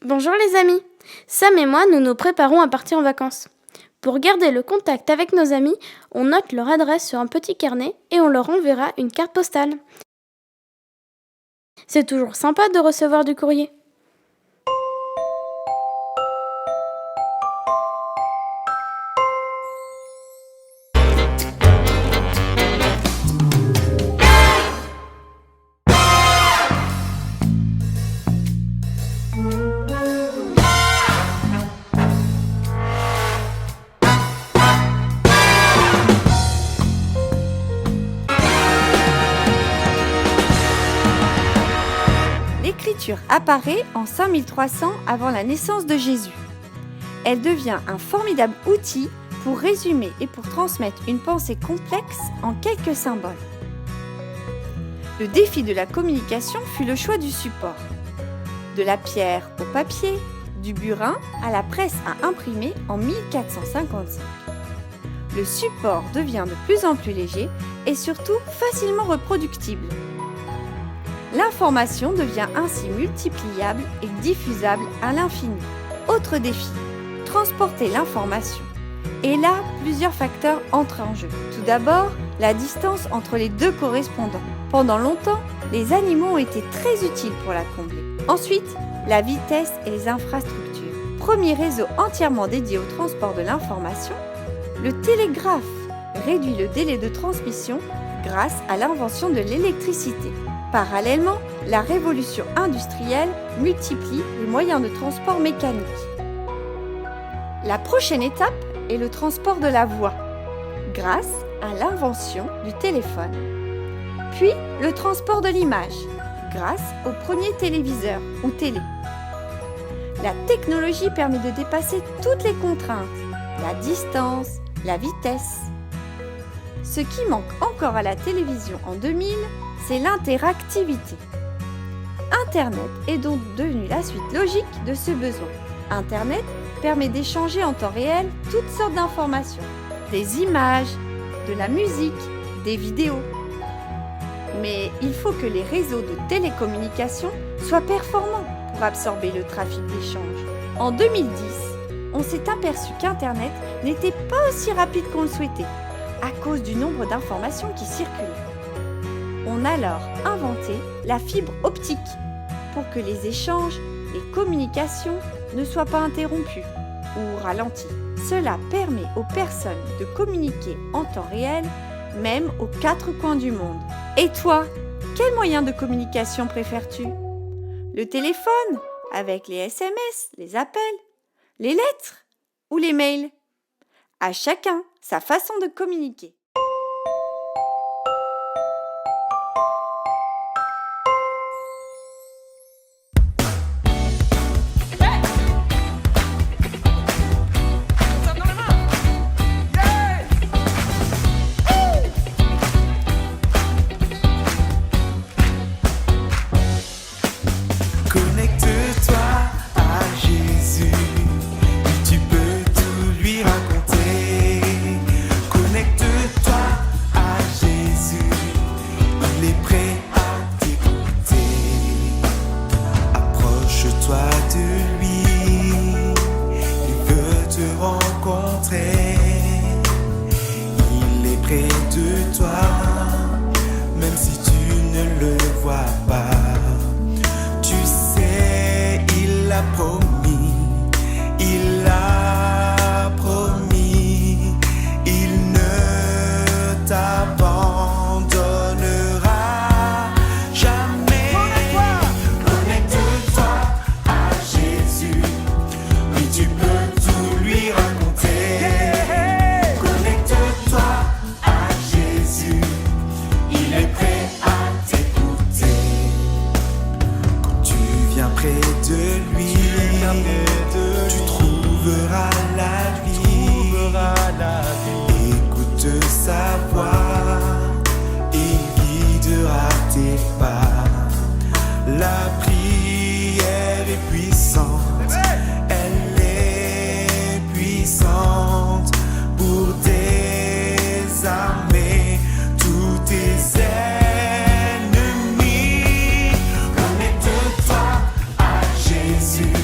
Bonjour les amis. Sam et moi, nous nous préparons à partir en vacances. Pour garder le contact avec nos amis, on note leur adresse sur un petit carnet et on leur enverra une carte postale. C'est toujours sympa de recevoir du courrier. L'écriture apparaît en 5300 avant la naissance de Jésus. Elle devient un formidable outil pour résumer et pour transmettre une pensée complexe en quelques symboles. Le défi de la communication fut le choix du support. De la pierre au papier, du burin à la presse à imprimer en 1455. Le support devient de plus en plus léger et surtout facilement reproductible. L'information devient ainsi multipliable et diffusable à l'infini. Autre défi, transporter l'information. Et là, plusieurs facteurs entrent en jeu. Tout d'abord, la distance entre les deux correspondants. Pendant longtemps, les animaux ont été très utiles pour la combler. Ensuite, la vitesse et les infrastructures. Premier réseau entièrement dédié au transport de l'information, le télégraphe réduit le délai de transmission grâce à l'invention de l'électricité. Parallèlement, la révolution industrielle multiplie les moyens de transport mécanique. La prochaine étape est le transport de la voix, grâce à l'invention du téléphone. Puis le transport de l'image, grâce au premier téléviseur ou télé. La technologie permet de dépasser toutes les contraintes, la distance, la vitesse. Ce qui manque encore à la télévision en 2000, c'est l'interactivité. Internet est donc devenu la suite logique de ce besoin. Internet permet d'échanger en temps réel toutes sortes d'informations, des images, de la musique, des vidéos. Mais il faut que les réseaux de télécommunications soient performants pour absorber le trafic d'échange. En 2010, on s'est aperçu qu'Internet n'était pas aussi rapide qu'on le souhaitait, à cause du nombre d'informations qui circulent. On a alors inventé la fibre optique pour que les échanges, les communications ne soient pas interrompus ou ralentis. Cela permet aux personnes de communiquer en temps réel, même aux quatre coins du monde. Et toi, quel moyen de communication préfères-tu ? Le téléphone, avec les SMS, les appels, les lettres ou les mails ? À chacun sa façon de communiquer. Connecte-toi à Jésus, tu peux tout lui raconter. Connecte-toi à Jésus, il est prêt à t'écouter. Approche-toi de lui, il veut te rencontrer. Il est près de toi, même si tu ne le vois pas. Tu sais, il a promis, il ne t'abandonnera jamais. Connecte-toi à Jésus, oui tu peux tout lui raconter. Connecte-toi à Jésus, il est prêt à t'écouter. Quand tu viens près de lui, tu trouveras la vie. Écoute sa voix, il guidera tes pas. La prière est puissante, elle est puissante pour désarmer tous tes ennemis. Connecte-toi à Jésus,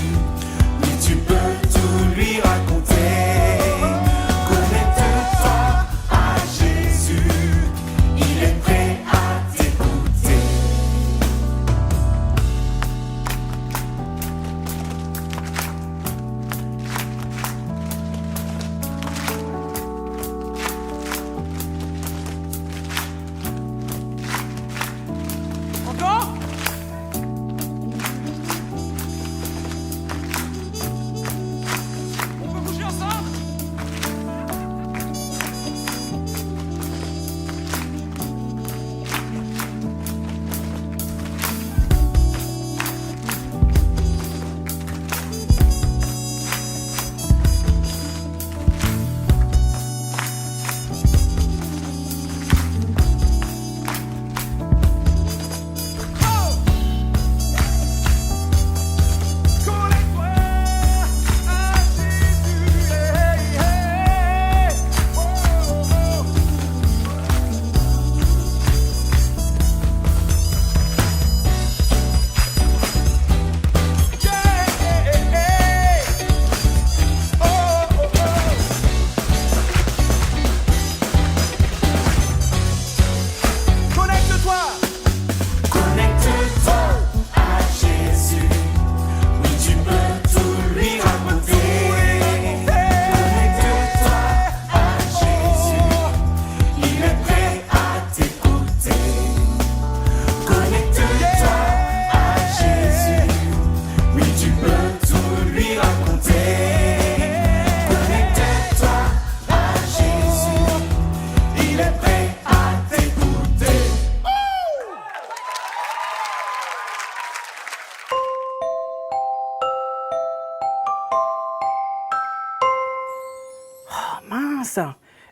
mince,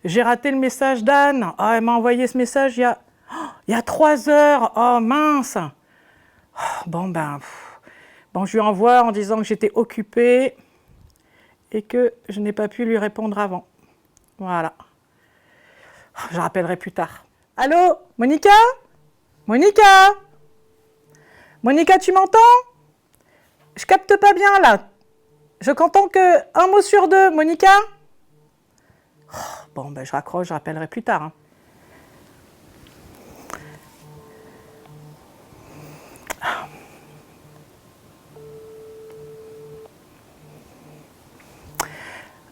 j'ai raté le message d'Anne. Ah, elle m'a envoyé ce message il y a 3 heures. Oh mince. Bon, je lui envoie en disant que j'étais occupée et que je n'ai pas pu lui répondre avant. Voilà. Je rappellerai plus tard. Allô, Monica ? Monica ? Monica, tu m'entends ? Je capte pas bien là. Je n'entends que un mot sur 2, Monica ? Bon, je raccroche, je rappellerai plus tard. Hein.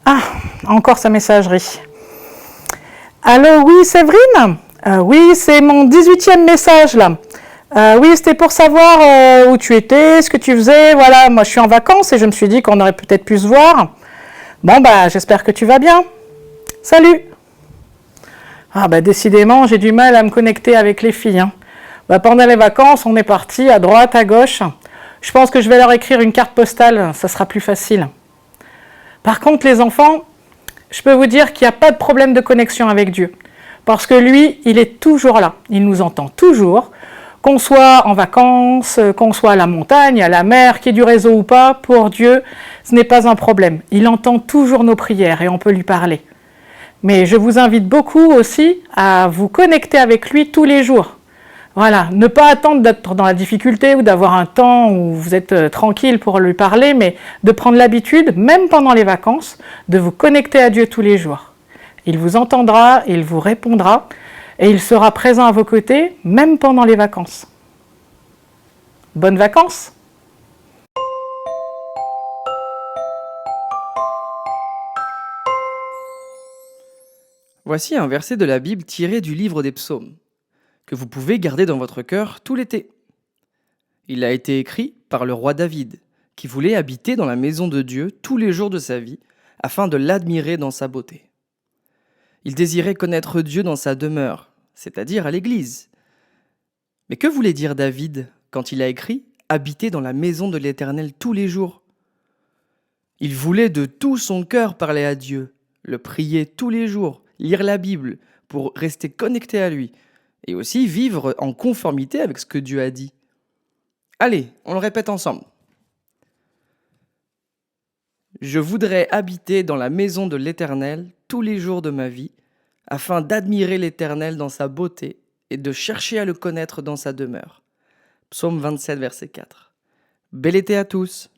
Ah, encore sa messagerie. Allô, oui, Séverine ? Oui, c'est mon 18e message là. Oui, c'était pour savoir où tu étais, ce que tu faisais. Voilà, moi je suis en vacances et je me suis dit qu'on aurait peut-être pu se voir. Bon, j'espère que tu vas bien. Salut. Ah, décidément, j'ai du mal à me connecter avec les filles. Hein. Pendant les vacances, on est parti à droite, à gauche. Je pense que je vais leur écrire une carte postale, ça sera plus facile. Par contre, les enfants, je peux vous dire qu'il n'y a pas de problème de connexion avec Dieu. Parce que lui, il est toujours là. Il nous entend toujours. Qu'on soit en vacances, qu'on soit à la montagne, à la mer, qu'il y ait du réseau ou pas, pour Dieu, ce n'est pas un problème. Il entend toujours nos prières et on peut lui parler. Mais je vous invite beaucoup aussi à vous connecter avec lui tous les jours. Voilà, ne pas attendre d'être dans la difficulté ou d'avoir un temps où vous êtes tranquille pour lui parler, mais de prendre l'habitude, même pendant les vacances, de vous connecter à Dieu tous les jours. Il vous entendra, il vous répondra et il sera présent à vos côtés, même pendant les vacances. Bonnes vacances! Voici un verset de la Bible tiré du livre des Psaumes, que vous pouvez garder dans votre cœur tout l'été. Il a été écrit par le roi David, qui voulait habiter dans la maison de Dieu tous les jours de sa vie, afin de l'admirer dans sa beauté. Il désirait connaître Dieu dans sa demeure, c'est-à-dire à l'église. Mais que voulait dire David quand il a écrit « habiter dans la maison de l'Éternel tous les jours » ? Il voulait de tout son cœur parler à Dieu, le prier tous les jours, lire la Bible pour rester connecté à lui, et aussi vivre en conformité avec ce que Dieu a dit. Allez, on le répète ensemble. Je voudrais habiter dans la maison de l'Éternel tous les jours de ma vie, afin d'admirer l'Éternel dans sa beauté et de chercher à le connaître dans sa demeure. Psaume 27, verset 4. Bel été à tous!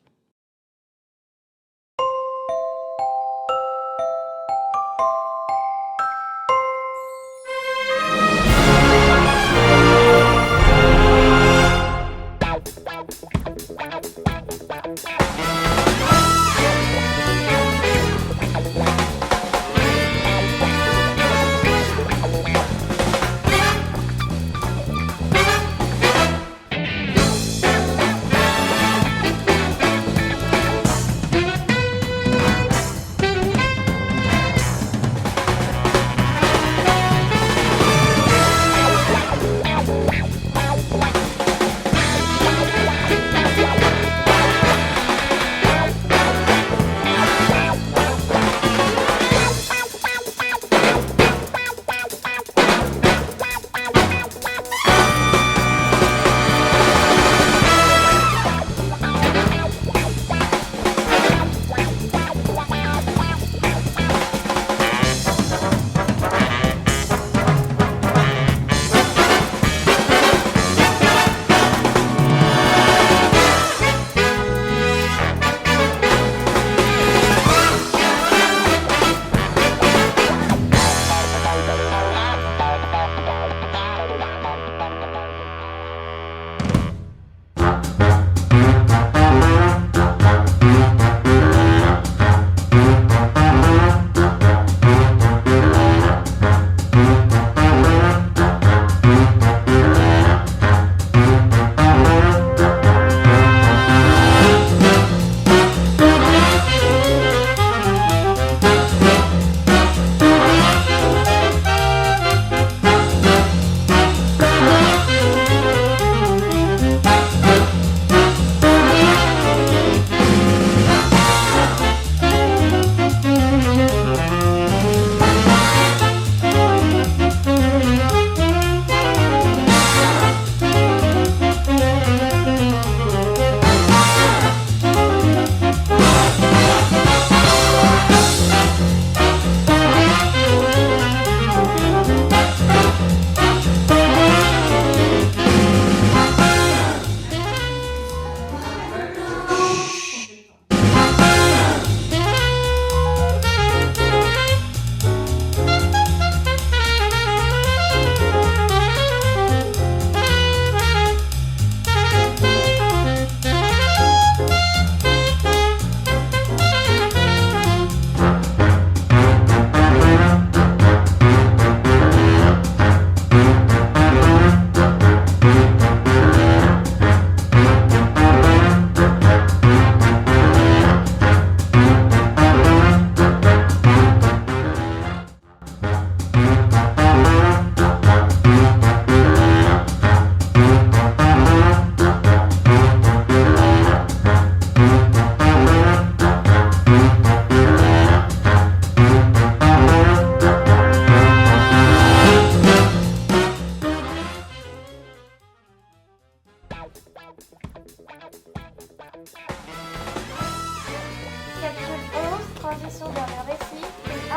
transition vers le récit. Prise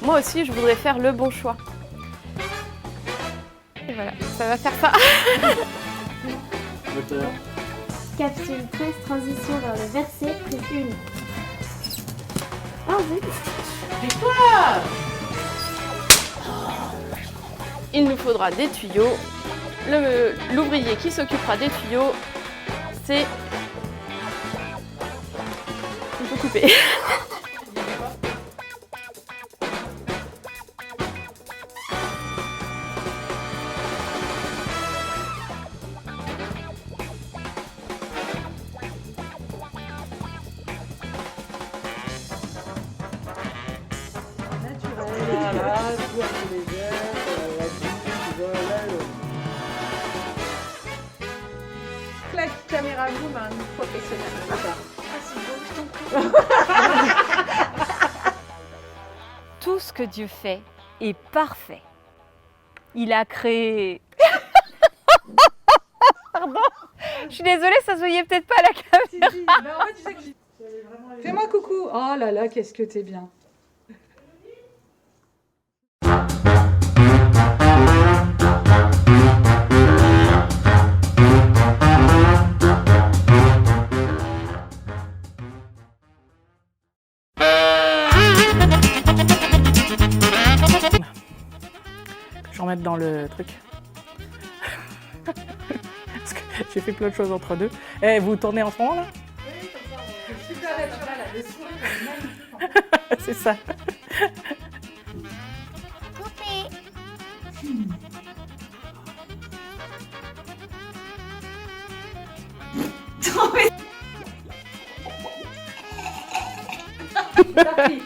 1. Moi aussi, je voudrais faire le bon choix. Et voilà, ça va faire ça. Capsule 13, transition vers le verset. Prise 1. Oh zut. Il nous faudra des tuyaux. L'ouvrier qui s'occupera des tuyaux, c'est... On peut couper. Clac, caméra boom, un professionnel. Tout ce que Dieu fait est parfait. Il a créé... Pardon, je suis désolée, ça se voyait peut-être pas à la caméra. Fais-moi coucou. Oh là là, qu'est-ce que t'es bien. Je vais remettre dans le truc. Parce que j'ai fait plein de choses entre deux. Eh, vous tournez en ce moment là? Oui, comme ça, on est super naturel, là. Le sourire est magnifique. C'est ça. Parti.